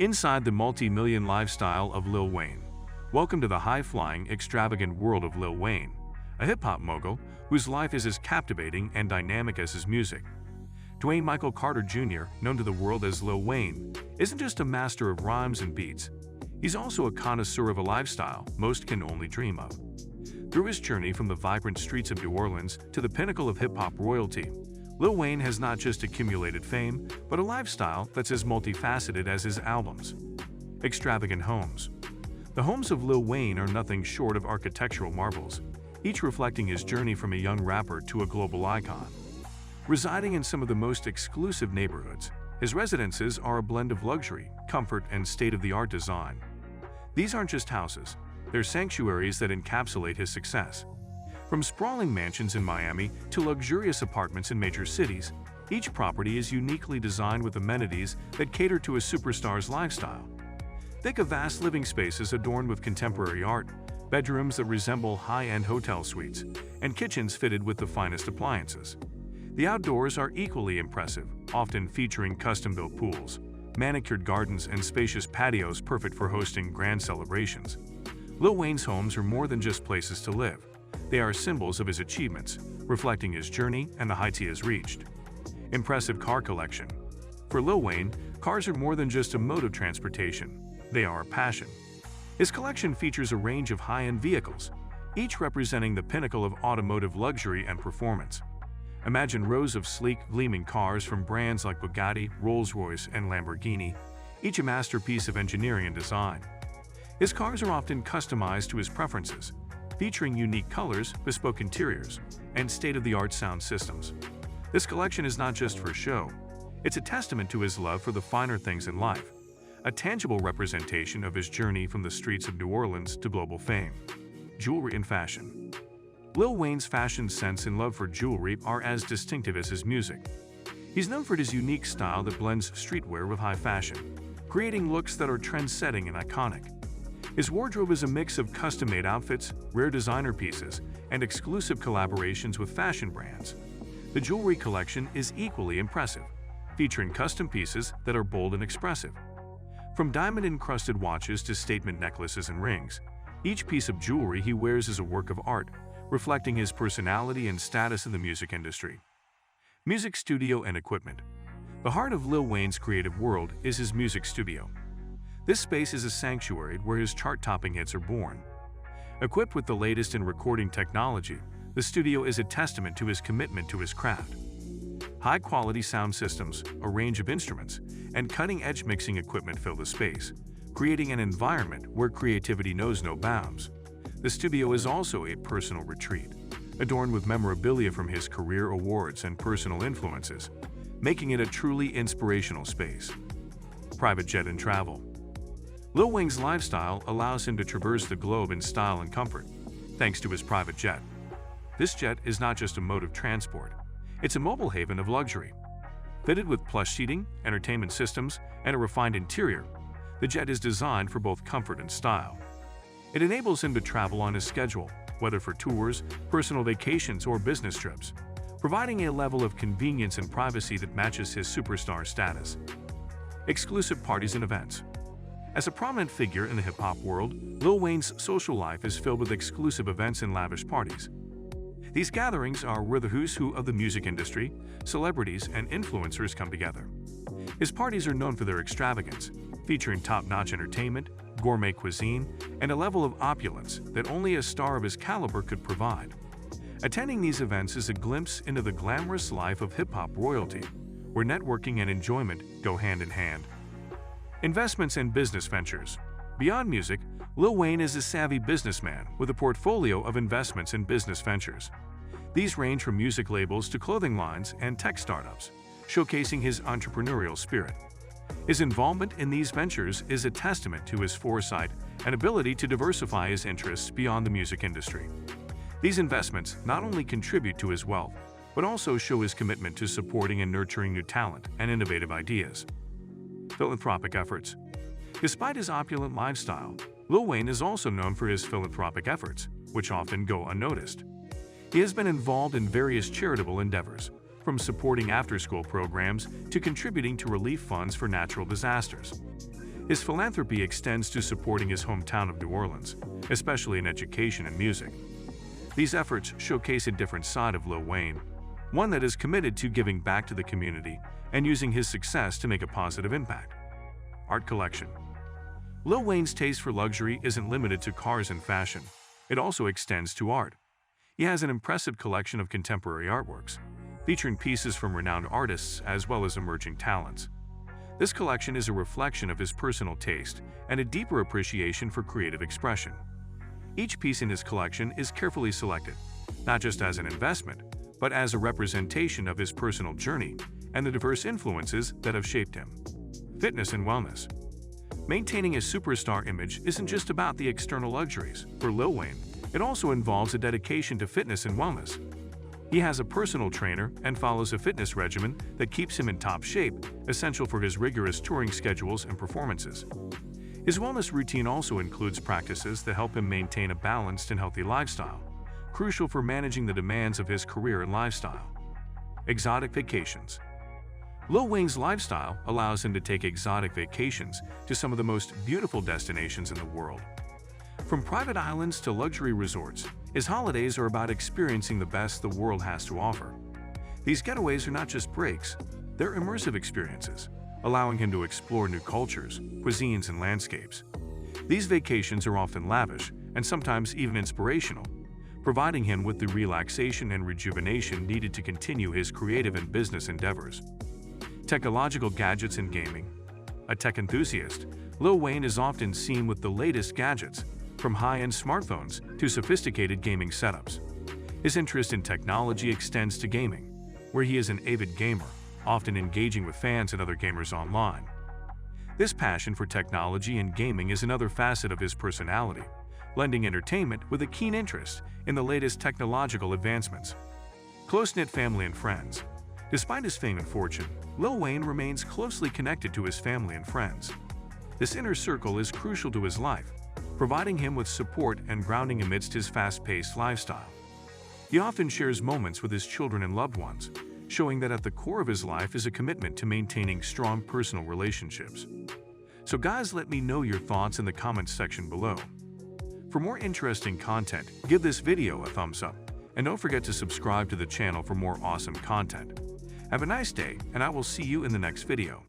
Inside the multi-million lifestyle of Lil Wayne. Welcome to the high-flying, extravagant world of Lil Wayne, a hip-hop mogul whose life is as captivating and dynamic as his music. Dwayne Michael Carter Jr., known to the world as Lil Wayne, isn't just a master of rhymes and beats. He's also a connoisseur of a lifestyle most can only dream of. Through his journey from the vibrant streets of New Orleans to the pinnacle of hip-hop royalty, Lil Wayne has not just accumulated fame, but a lifestyle that's as multifaceted as his albums. Extravagant homes. The homes of Lil Wayne are nothing short of architectural marvels, each reflecting his journey from a young rapper to a global icon. Residing in some of the most exclusive neighborhoods, his residences are a blend of luxury, comfort, and state-of-the-art design. These aren't just houses, they're sanctuaries that encapsulate his success. From sprawling mansions in Miami to luxurious apartments in major cities, each property is uniquely designed with amenities that cater to a superstar's lifestyle. Think of vast living spaces adorned with contemporary art, bedrooms that resemble high-end hotel suites, and kitchens fitted with the finest appliances. The outdoors are equally impressive, often featuring custom-built pools, manicured gardens, and spacious patios perfect for hosting grand celebrations. Lil Wayne's homes are more than just places to live. They are symbols of his achievements, reflecting his journey and the heights he has reached. Impressive car collection. For Lil Wayne, cars are more than just a mode of transportation. They are a passion. His collection features a range of high-end vehicles, each representing the pinnacle of automotive luxury and performance. Imagine rows of sleek, gleaming cars from brands like Bugatti, Rolls-Royce, and Lamborghini, each a masterpiece of engineering and design. His cars are often customized to his preferences, featuring unique colors, bespoke interiors, and state-of-the-art sound systems. This collection is not just for show. It's a testament to his love for the finer things in life, a tangible representation of his journey from the streets of New Orleans to global fame. Jewelry and fashion. Lil Wayne's fashion sense and love for jewelry are as distinctive as his music. He's known for his unique style that blends streetwear with high fashion, creating looks that are trend-setting and iconic. His wardrobe is a mix of custom-made outfits, rare designer pieces, and exclusive collaborations with fashion brands. The jewelry collection is equally impressive, featuring custom pieces that are bold and expressive. From diamond-encrusted watches to statement necklaces and rings, each piece of jewelry he wears is a work of art, reflecting his personality and status in the music industry. Music studio and equipment. The heart of Lil Wayne's creative world is his music studio. This space is a sanctuary where his chart-topping hits are born. Equipped with the latest in recording technology, the studio is a testament to his commitment to his craft. High-quality sound systems, a range of instruments, and cutting-edge mixing equipment fill the space, creating an environment where creativity knows no bounds. The studio is also a personal retreat, adorned with memorabilia from his career awards and personal influences, making it a truly inspirational space. Private jet and travel. Lil Wayne's lifestyle allows him to traverse the globe in style and comfort, thanks to his private jet. This jet is not just a mode of transport, it's a mobile haven of luxury. Fitted with plush seating, entertainment systems, and a refined interior, the jet is designed for both comfort and style. It enables him to travel on his schedule, whether for tours, personal vacations, or business trips, providing a level of convenience and privacy that matches his superstar status. Exclusive parties and events. As a prominent figure in the hip-hop world, Lil Wayne's social life is filled with exclusive events and lavish parties. These gatherings are where the who's who of the music industry, celebrities, and influencers come together. His parties are known for their extravagance, featuring top-notch entertainment, gourmet cuisine, and a level of opulence that only a star of his caliber could provide. Attending these events is a glimpse into the glamorous life of hip-hop royalty, where networking and enjoyment go hand in hand. Investments and business ventures. Beyond music, Lil Wayne is a savvy businessman with a portfolio of investments and business ventures. These range from music labels to clothing lines and tech startups, showcasing his entrepreneurial spirit. His involvement in these ventures is a testament to his foresight and ability to diversify his interests beyond the music industry. These investments not only contribute to his wealth, but also show his commitment to supporting and nurturing new talent and innovative ideas. Philanthropic efforts. Despite his opulent lifestyle, Lil Wayne is also known for his philanthropic efforts, which often go unnoticed. He has been involved in various charitable endeavors, from supporting after-school programs to contributing to relief funds for natural disasters. His philanthropy extends to supporting his hometown of New Orleans, especially in education and music. These efforts showcase a different side of Lil Wayne, one that is committed to giving back to the community and using his success to make a positive impact. Art collection. Lil Wayne's taste for luxury isn't limited to cars and fashion. It also extends to art. He has an impressive collection of contemporary artworks, featuring pieces from renowned artists as well as emerging talents. This collection is a reflection of his personal taste and a deeper appreciation for creative expression. Each piece in his collection is carefully selected, not just as an investment, but as a representation of his personal journey and the diverse influences that have shaped him. Fitness and wellness. Maintaining a superstar image isn't just about the external luxuries. For Lil Wayne, it also involves a dedication to fitness and wellness. He has a personal trainer and follows a fitness regimen that keeps him in top shape, essential for his rigorous touring schedules and performances. His wellness routine also includes practices that help him maintain a balanced and healthy lifestyle, crucial for managing the demands of his career and lifestyle. Exotic vacations. Lil Wayne's lifestyle allows him to take exotic vacations to some of the most beautiful destinations in the world. From private islands to luxury resorts, his holidays are about experiencing the best the world has to offer. These getaways are not just breaks, they're immersive experiences, allowing him to explore new cultures, cuisines, and landscapes. These vacations are often lavish and sometimes even inspirational, providing him with the relaxation and rejuvenation needed to continue his creative and business endeavors. Technological gadgets and gaming. A tech enthusiast, Lil Wayne is often seen with the latest gadgets, from high-end smartphones to sophisticated gaming setups. His interest in technology extends to gaming, where he is an avid gamer, often engaging with fans and other gamers online. This passion for technology and gaming is another facet of his personality, blending entertainment with a keen interest in the latest technological advancements. Close-knit family and friends. Despite his fame and fortune, Lil Wayne remains closely connected to his family and friends. This inner circle is crucial to his life, providing him with support and grounding amidst his fast-paced lifestyle. He often shares moments with his children and loved ones, showing that at the core of his life is a commitment to maintaining strong personal relationships. So guys, let me know your thoughts in the comments section below. For more interesting content, give this video a thumbs up, and don't forget to subscribe to the channel for more awesome content. Have a nice day, and I will see you in the next video.